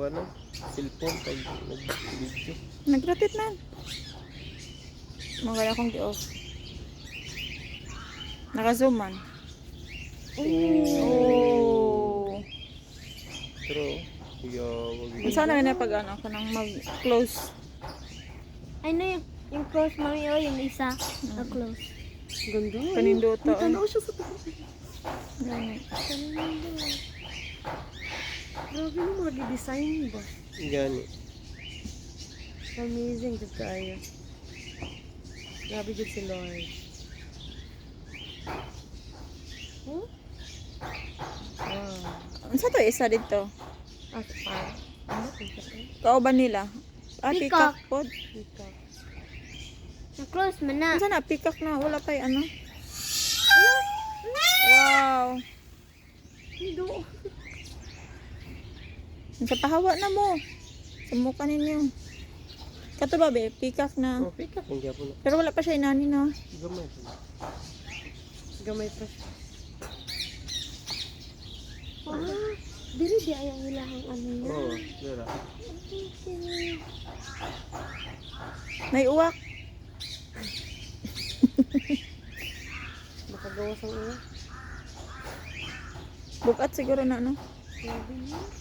kuha na. Cellphone pag nag-video. Nagratit na. Magala kong di-off. Naka-zoom man. Oh. Pero, wag. Sana na pag ano, kanang mag-close. Ano yung close mami o yung isa na close. Ganda. Panindota. Tanaw siya sa taas. Gani. Grabe no, mga design ba? Gani. Amazing jud kaayo. Grabe jud si Lord. Wow. Unsa to isa dito? Ah, para. Ano kung sa Kauban nila. Ah, Peacock. peacock pod. Peacock. Na close man na. Unsa na peacock na wala pa yung ano. Wow. Hido. Unsa pahawa na mo. Sumuka ninyo. Kato ba be, peacock na. Oh, pick up ang gyapon na. Pero wala pa siya inani na. Gamay pa. Gamay pa siya. Ah, dili di ay ang ilahang ano niya. Oo, dira. May uwak. Makagawas ang ulo. Bukat siguro na no. Grabe niya.